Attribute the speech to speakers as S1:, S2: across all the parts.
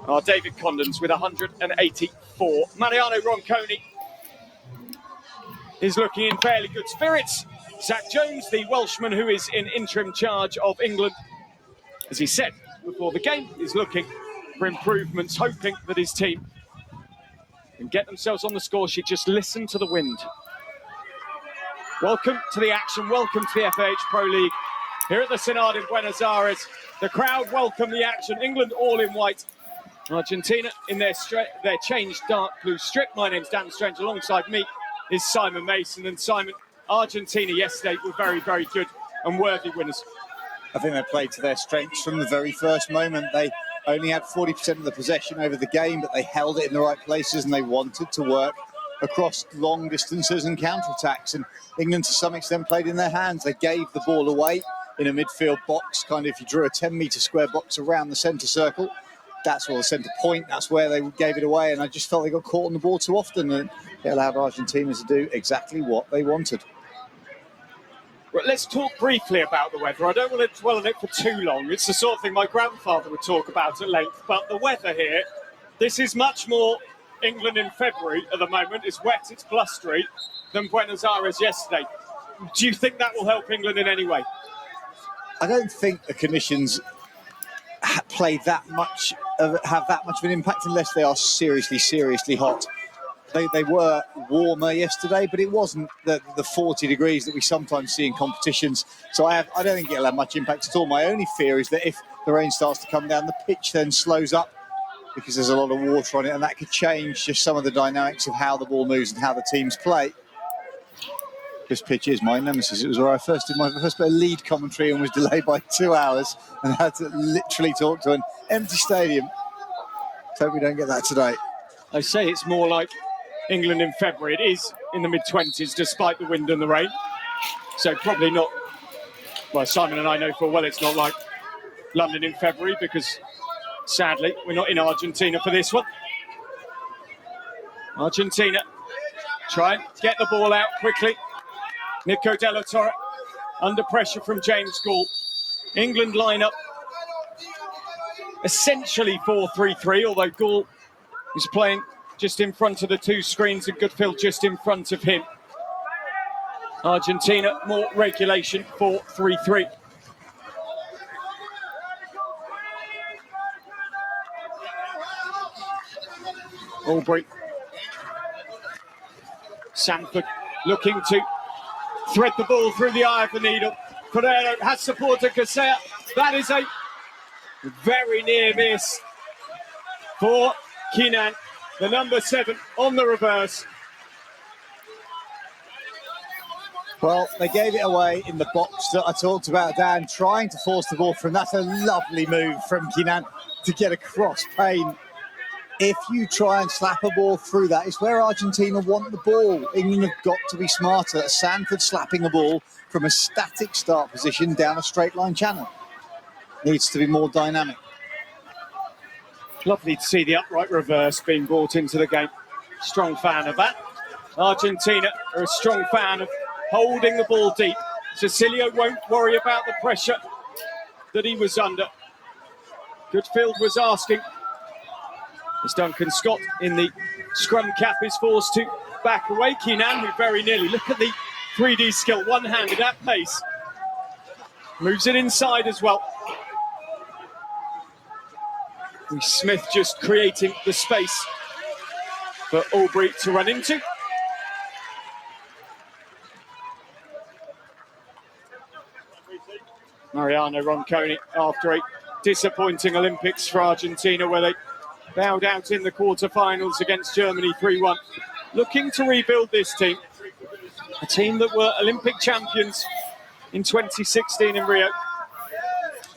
S1: are David Condons with 184. Mariano Ronconi is looking in fairly good spirits. Zach Jones, the Welshman who is in interim charge of England, as he said before the game, is looking for improvements, hoping that his team can get themselves on the score sheet. Just listen to the wind. Welcome to the action, welcome to the FIH Pro League. Here at the Synod in Buenos Aires, the crowd welcome the action. England all in white. Argentina in their changed dark blue strip. My name's Dan Strange. Alongside me is Simon Mason. And Simon, Argentina yesterday were very, very good and worthy winners.
S2: I think they played to their strengths from the very first moment. They only had 40% of the possession over the game, but they held it in the right places and they wanted to work across long distances and counterattacks. And England, to some extent, played in their hands. They gave the ball away in a midfield box, kind of if you drew a 10-metre square box around the centre circle. That's where the centre point, that's where they gave it away. And I just felt they got caught on the ball too often, and it allowed Argentina to do exactly what they wanted.
S1: Well, let's talk briefly about the weather. I don't want to dwell on it for too long. It's the sort of thing my grandfather would talk about at length. But the weather here, this is much more England in February at the moment. It's wet, it's blustery, than Buenos Aires yesterday. Do you think that will help England in any way?
S2: I don't think the conditions play that much, have that much of an impact unless they are seriously hot. They were warmer yesterday, but it wasn't the 40 degrees that we sometimes see in competitions. So I don't think it'll have much impact at all. My only fear is that if the rain starts to come down, the pitch then slows up because there's a lot of water on it, and that could change just some of the dynamics of how the ball moves and how the teams play. This pitch is my nemesis. It was where I first did my first bit of lead commentary and was delayed by 2 hours and had to literally talk to an empty stadium. So hope we don't get that today.
S1: I say it's more like England in February. It is in the mid-20s despite the wind and the rain. So probably not, well, Simon and I know full well it's not like London in February because sadly we're not in Argentina for this one. Argentina try and get the ball out quickly. Nico de la Torre under pressure from James Gould. England line up essentially 4-3-3, although Gould is playing just in front of the two screens and Goodfield just in front of him. Argentina, more regulation, 4-3-3. Albury. Sanford looking to thread the ball through the eye of the needle. Pereira has supported Casella. That is a very near miss for Kinan, the number 7 on the reverse.
S2: Well, they gave it away in the box that I talked about, Dan, trying to force the ball from. That's a lovely move from Kinan to get across Payne. If you try and slap a ball through that, it's where Argentina want the ball. England have got to be smarter. Sanford slapping a ball from a static start position down a straight line channel. Needs to be more dynamic.
S1: Lovely to see the upright reverse being brought into the game. Strong fan of that. Argentina are a strong fan of holding the ball deep. Cecilio won't worry about the pressure that he was under. Goodfield was asking. As Duncan Scott in the scrum cap is forced to back away. Kinan, who very nearly, look at the 3D skill, one-handed at pace. Moves it inside as well. Smith just creating the space for Albury to run into. Mariano Ronconi after a disappointing Olympics for Argentina where they bowed out in the quarterfinals against Germany 3-1. Looking to rebuild this team. A team that were Olympic champions in 2016 in Rio.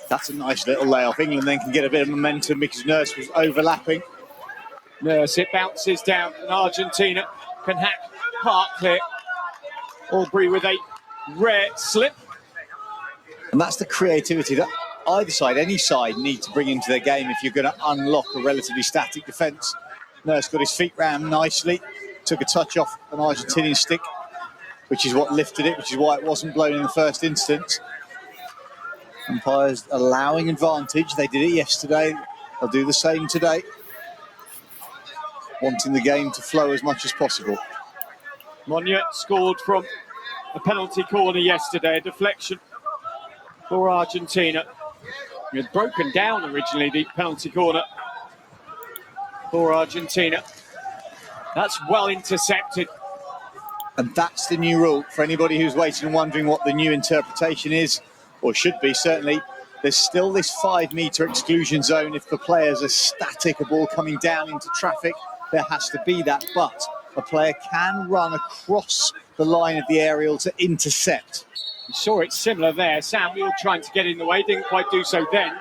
S2: That's a nice little layoff. England then can get a bit of momentum because Nurse was overlapping.
S1: Nurse, it bounces down and Argentina can hack part clear. Albury with a rare slip.
S2: And that's the creativity that either side, any side, need to bring into their game if you're going to unlock a relatively static defence. Nurse got his feet round nicely, took a touch off an Argentinian stick, which is what lifted it, which is why it wasn't blown in the first instance. Umpires allowing advantage. They did it yesterday. They'll do the same today, wanting the game to flow as much as possible.
S1: Monya scored from a penalty corner yesterday, a deflection for Argentina. It had broken down originally, the penalty corner for Argentina. That's well intercepted.
S2: And that's the new rule for anybody who's waiting and wondering what the new interpretation is, or should be, certainly. There's still this 5-metre exclusion zone. If the players are static, a ball coming down into traffic, there has to be that. But a player can run across the line of the aerial to intercept.
S1: You saw it similar there. Samuel trying to get in the way, didn't quite do so then.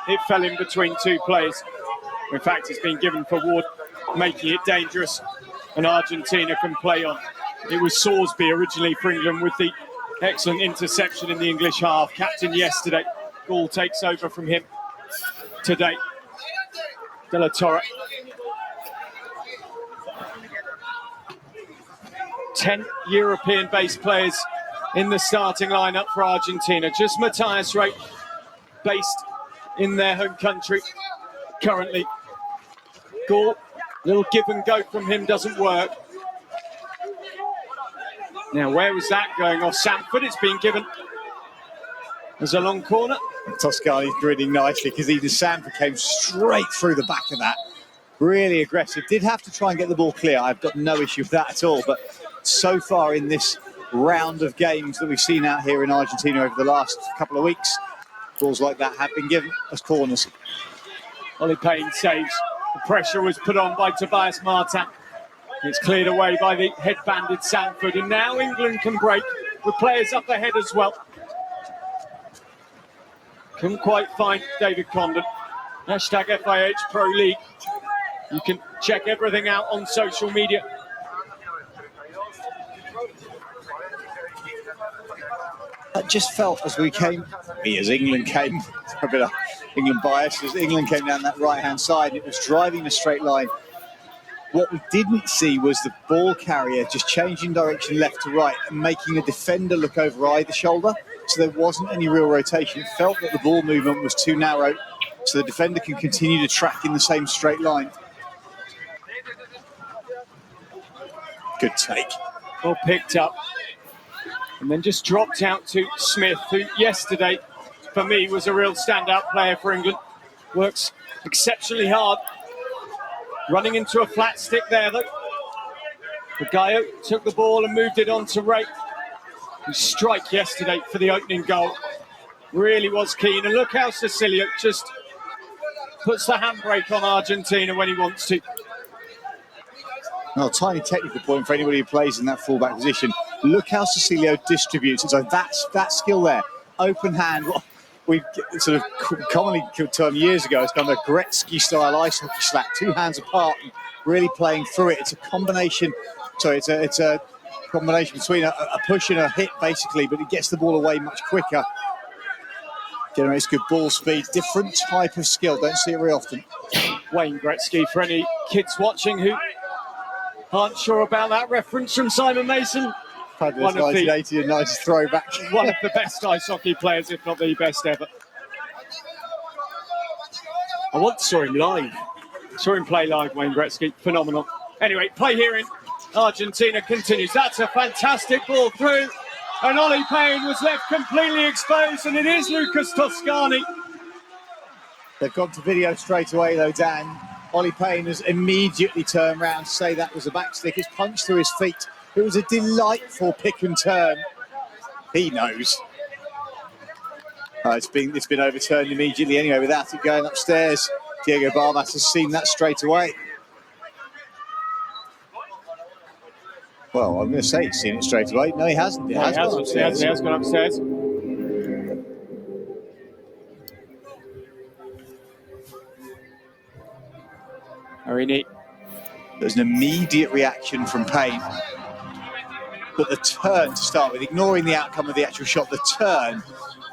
S1: It fell in between two players. In fact, it's been given for Ward, making it dangerous, and Argentina can play on. It was Salisbury originally for England with the excellent interception in the English half. Captain yesterday. Ball takes over from him today. De La Torre. 10 European-based players in the starting lineup for Argentina. Just Matthias Rey, based in their home country currently. Gore, little give and go from him doesn't work. Now, where was that going off? Sanford, it's been given as a long corner.
S2: Toscani's grinning nicely because even Sanford came straight through the back of that. Really aggressive. Did have to try and get the ball clear. I've got no issue with that at all. But so far in this round of games that we've seen out here in Argentina over the last couple of weeks, balls like that have been given as corners.
S1: Ollie Payne saves. The pressure was put on by Tobias Martin. It's cleared away by the head-banded Sanford. And now England can break with players up ahead as well. Couldn't quite find David Condon. Hashtag FIH Pro League. You can check everything out on social media.
S2: That just felt as we came, as England came, a bit of England bias, as England came down that right-hand side, and it was driving a straight line. What we didn't see was the ball carrier just changing direction left to right and making a defender look over either shoulder. So there wasn't any real rotation. It felt that the ball movement was too narrow, so the defender can continue to track in the same straight line. Good take.
S1: Ball picked up and then just dropped out to Smith, who yesterday, for me, was a real standout player for England. Works exceptionally hard. Running into a flat stick there, though. Gallo took the ball and moved it on to Ray. His strike yesterday for the opening goal really was keen. And look how Cecilio just puts the handbrake on Argentina when he wants to.
S2: Well, tiny technical point for anybody who plays in that fullback position. Look how Cecilio distributes. So that's that skill there. Open hand. We've sort of commonly termed years ago, it's kind of a Gretzky-style ice hockey slap, two hands apart, and really playing through it. It's a combination. Sorry, it's a combination between a push and a hit, basically, but it gets the ball away much quicker. Generates good ball speed. Different type of skill. Don't see it very often.
S1: Wayne Gretzky, for any kids watching who aren't sure about that reference from Simon Mason.
S2: Fabulous 1980 and 90s throwback.
S1: One of the best ice hockey players, if not the best ever. I once saw him live. Saw him play live, Wayne Gretzky. Phenomenal. Anyway, play here in Argentina continues. That's a fantastic ball through. And Ollie Payne was left completely exposed, and it is Lucas Toscani.
S2: They've gone to video straight away, though, Dan. Ollie Payne has immediately turned around to say that was a backstick. It's punched through his feet. It was a delightful pick and turn. He knows. It's been overturned immediately anyway without it going upstairs. Diego Barbas has seen that straight away. Well, I'm going to say he's seen it straight away. No, he hasn't. It has gone upstairs.
S1: He has gone upstairs. Very neat.
S2: There's an immediate reaction from Payne. But the turn to start with, ignoring the outcome of the actual shot, the turn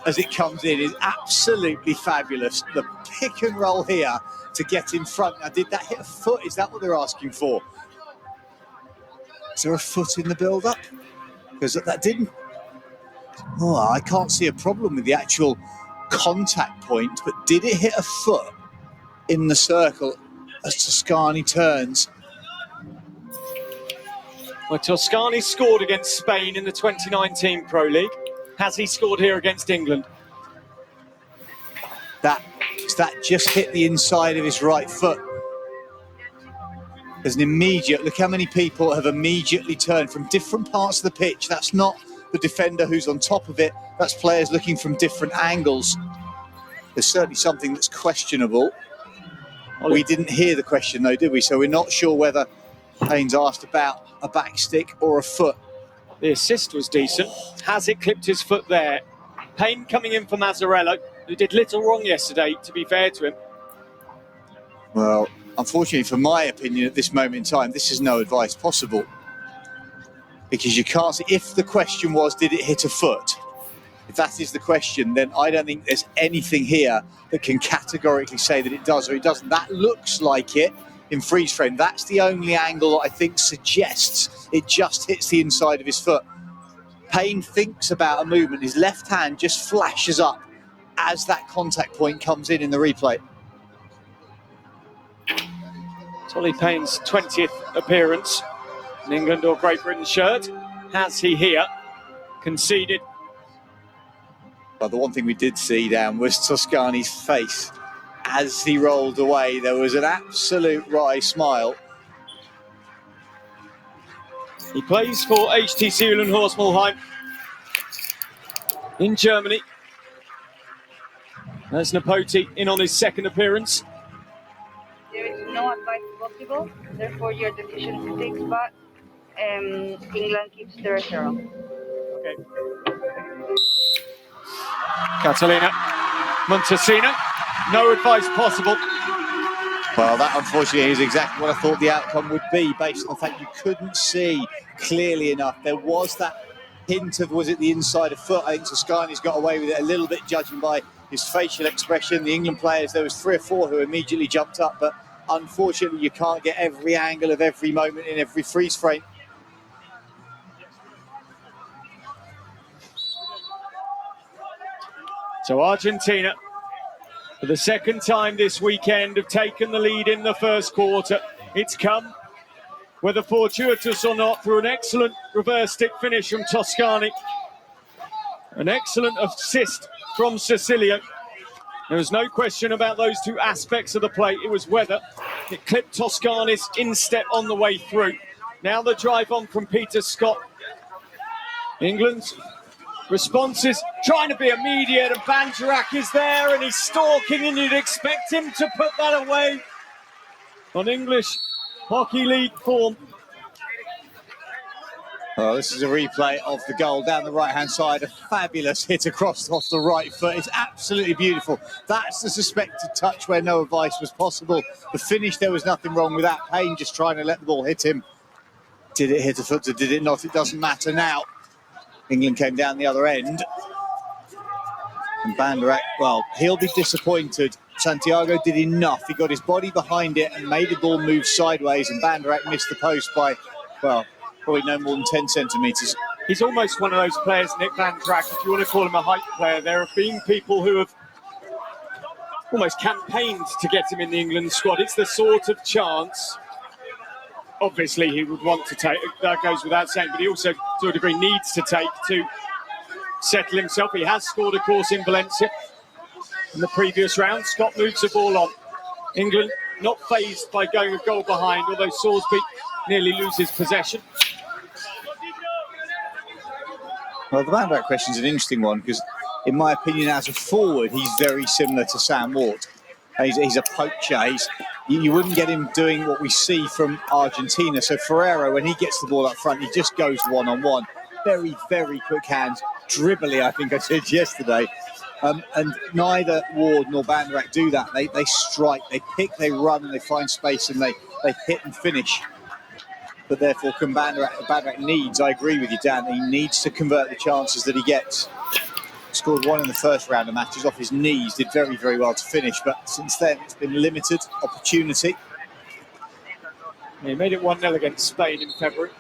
S2: as it comes in is absolutely fabulous. The pick and roll here to get in front. Now, did that hit a foot? Is that what they're asking for? Is there a foot in the build-up? Because that didn't. Oh, I can't see a problem with the actual contact point, but did it hit a foot? in the circle as Toscani turns.
S1: Well, Toscani scored against Spain in the 2019 Pro League. Has he scored here against England?
S2: That just hit the inside of his right foot. There's an immediate, look how many people have immediately turned from different parts of the pitch. That's not the defender who's on top of it. That's players looking from different angles. There's certainly something that's questionable. We didn't hear the question though, did we? So we're not sure whether Payne's asked about a back stick or a foot.
S1: The assist was decent. Has it clipped his foot there? Payne coming in for Mazzarello, who did little wrong yesterday, to be fair to him.
S2: Well, unfortunately, for my opinion, at this moment in time, this is no advice possible. Because you can't see, if the question was, did it hit a foot? If that is the question, then I don't think there's anything here that can categorically say that it does or it doesn't. That looks like it in freeze frame. That's the only angle that I think suggests it just hits the inside of his foot. Payne thinks about a movement. His left hand just flashes up as that contact point comes in the replay.
S1: Ollie Payne's 20th appearance in England or Great Britain shirt. Has he here conceded?
S2: But the one thing we did see, Dan, was Toscani's face as he rolled away. There was an absolute wry smile.
S1: He plays for HTC Uhlenhorst-Mulheim in Germany. That's Napoti in on his second appearance.
S3: There is no advice possible, therefore your decision takes back. England keeps 0-0.
S1: Okay. Catalina Montesina, no advice possible.
S2: Well, that unfortunately is exactly what I thought the outcome would be, based on the fact you couldn't see clearly enough. There was that hint of, was it the inside of foot? I think Toscani's got away with it a little bit, judging by his facial expression. The England players, there was 3 or 4 who immediately jumped up, but unfortunately you can't get every angle of every moment in every freeze frame.
S1: So Argentina, for the second time this weekend, have taken the lead in the first quarter. It's come, whether fortuitous or not, through an excellent reverse stick finish from Toscani. An excellent assist from Cecilio. There was no question about those two aspects of the play. It was whether it clipped Toscani's instep on the way through. Now the drive on from Peter Scott. England's response is trying to be immediate, and Banderac is there and he's stalking, and you'd expect him to put that away on English Hockey League form.
S2: Well, this is a replay of the goal down the right-hand side. A fabulous hit across off the right foot. It's absolutely beautiful. That's the suspected touch where no advice was possible. The finish, there was nothing wrong with that. Payne just trying to let the ball hit him. Did it hit a foot or did it not? It doesn't matter now. England came down the other end. And Banderac, well, he'll be disappointed. Santiago did enough. He got his body behind it and made the ball move sideways, and Banderac missed the post by, well, probably no more than 10 centimetres.
S1: He's almost one of those players, Nick Banderac, if you want to call him a hype player. There have been people who have almost campaigned to get him in the England squad. It's the sort of chance, obviously, he would want to take. That goes without saying, but he also, to a degree, needs to take to settle himself. He has scored, of course, in Valencia in the previous round. Scott moves the ball on. England not fazed by going a goal behind, although Salisbury nearly loses possession.
S2: Well, the Banderac question is an interesting one, because in my opinion, as a forward, he's very similar to Sam Ward. He's a poacher. You wouldn't get him doing what we see from Argentina. So Ferreira, when he gets the ball up front, he just goes one-on-one. Very, very quick hands. Dribbly, I think I said yesterday. And neither Ward nor Banderac do that. They strike, they pick, they run, and they find space, and they hit and finish. But therefore, Banderac needs, I agree with you, Dan, he needs to convert the chances that he gets. Scored one in the first round of matches off his knees, did very, very well to finish, but since then it's been limited opportunity.
S1: He made it 1-0 against Spain in February.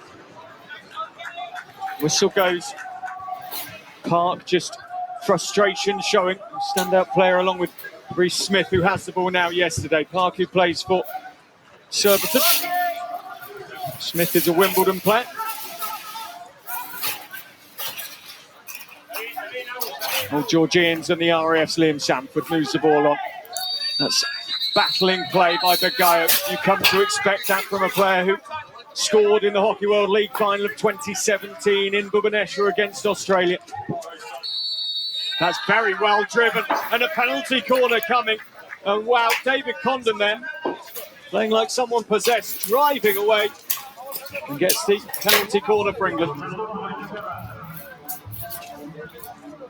S1: Whistle goes. Park just frustration showing. Standout player along with Reece Smith, who has the ball now yesterday. Park, who plays for Surbiton. Smith is a Wimbledon player. Well, Georgians and the RAF's Liam Sanford moves the ball on. That's battling play by Begayo. You come to expect that from a player who scored in the Hockey World League final of 2017 in Bhubaneswar against Australia. That's very well driven, and a penalty corner coming. And wow, David Condon then, playing like someone possessed, driving away, and gets the penalty corner for England.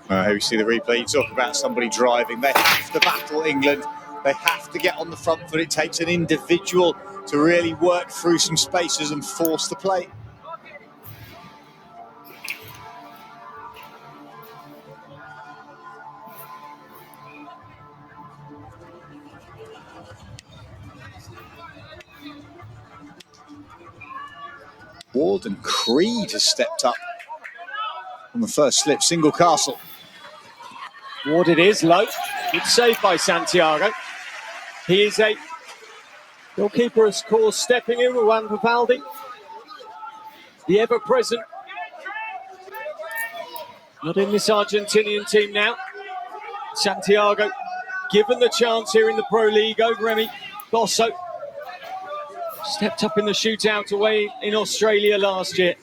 S2: Here we see the replay. You talk about somebody driving. They have to battle England. They have to get on the front foot. It takes an individual to really work through some spaces and force the play. Ward and Creed has stepped up on the first slip. Single Castle.
S1: Ward it is, low. It's saved by Santiago. He is a goalkeeper, of course, stepping in with Juan Papaldi. The ever-present. Not in this Argentinian team now. Santiago, given the chance here in the Pro League over Remy Bosso. Stepped up in the shootout away in Australia last year.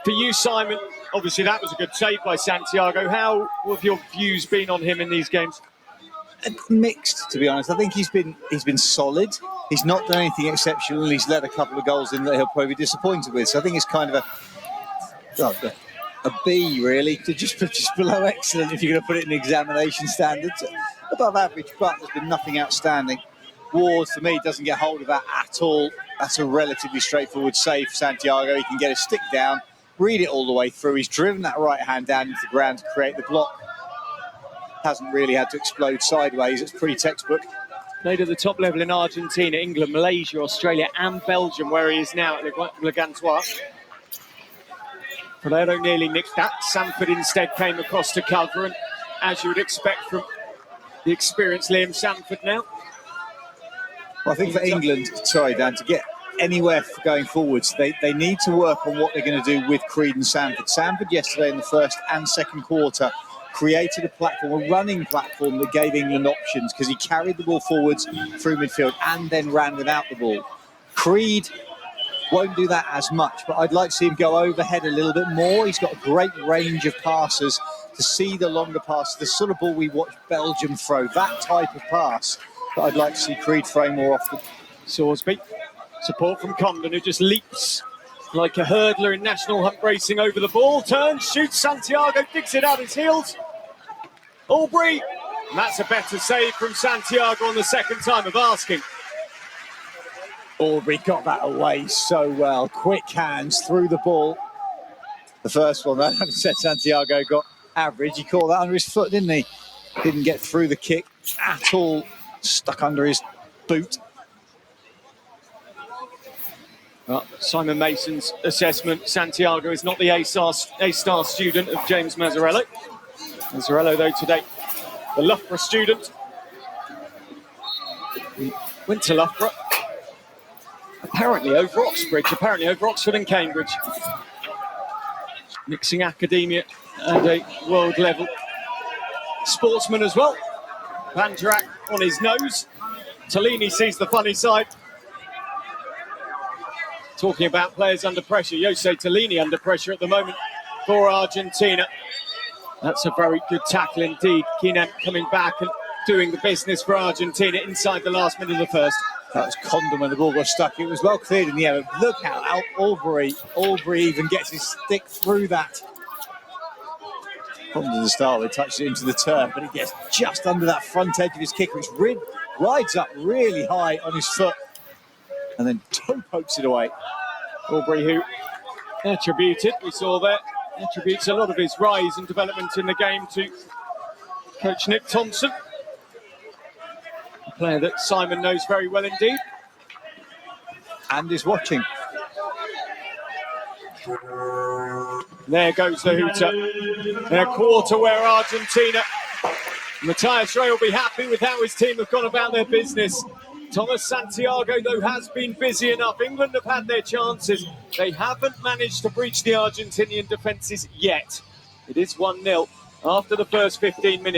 S1: For you, Simon, obviously that was a good save by Santiago. How have your views been on him in these games?
S2: Mixed, to be honest. I think he's been solid. He's not done anything exceptional, and he's let a couple of goals in that he'll probably be disappointed with. So I think it's kind of a B, really, to just below excellent if you're going to put it in examination standards. Above average, but there's been nothing outstanding. Ward, for me, doesn't get hold of that at all. That's a relatively straightforward save for Santiago. He can get a stick down, read it all the way through. He's driven that right hand down into the ground to create the block. Hasn't really had to explode sideways. It's pretty textbook.
S1: Played at the top level in Argentina, England, Malaysia, Australia and Belgium, where he is now at Le Gantois. Valero nearly nicked that. Sanford instead came across to cover, and as you would expect from the experienced Liam Sanford now.
S2: Well, I think for England, sorry Dan, to get anywhere going forwards, they need to work on what they're going to do with Creed and Sanford. Sanford yesterday in the first and second quarter created a platform, a running platform that gave England options because he carried the ball forwards through midfield and then ran without the ball. Creed won't do that as much, but I'd like to see him go overhead a little bit more. He's got a great range of passes to see the longer passes, the sort of ball we watched Belgium throw, that type of pass that I'd like to see Creed throw more often.
S1: Salisbury, support from Condon, who just leaps like a hurdler in national hunt racing over the ball. Turns, shoots, Santiago digs it out his heels. Aubrey, and that's a better save from Santiago on the second time of asking.
S2: Aubrey got that away so well. Quick hands through the ball. The first one, that said Santiago got average. He caught that under his foot, didn't he? Didn't get through the kick at all. Stuck under his boot.
S1: Well, Simon Mason's assessment, Santiago is not the A-star student of James Mazzarello. Mazzarello, though, today, the Loughborough student. He went to Loughborough, apparently over Oxbridge, apparently over Oxford and Cambridge. Mixing academia and a world level. Sportsman as well. Panjarak on his nose. Tellini sees the funny side. Talking about players under pressure, Jose Tellini under pressure at the moment for Argentina. That's a very good tackle indeed. Keenan coming back and doing the business for Argentina inside the last minute of the first.
S2: That was Condon when the ball got stuck. It was well cleared in the air. Look how Aubrey even gets his stick through that. Condon to start with, touches it into the turf, but he gets just under that front edge of his kick, which rides up really high on his foot and then toe pokes it away.
S1: Aubrey, who attributed, we saw there, attributes a lot of his rise and development in the game to coach Nick Thompson, a player that Simon knows very well indeed.
S2: And is watching.
S1: There goes the hooter. In a quarter where Argentina Matthias Ray will be happy with how his team have gone about their business. Thomas Santiago, though, has been busy enough. England have had their chances. They haven't managed to breach the Argentinian defences yet. It is 1-0 after the first 15 minutes.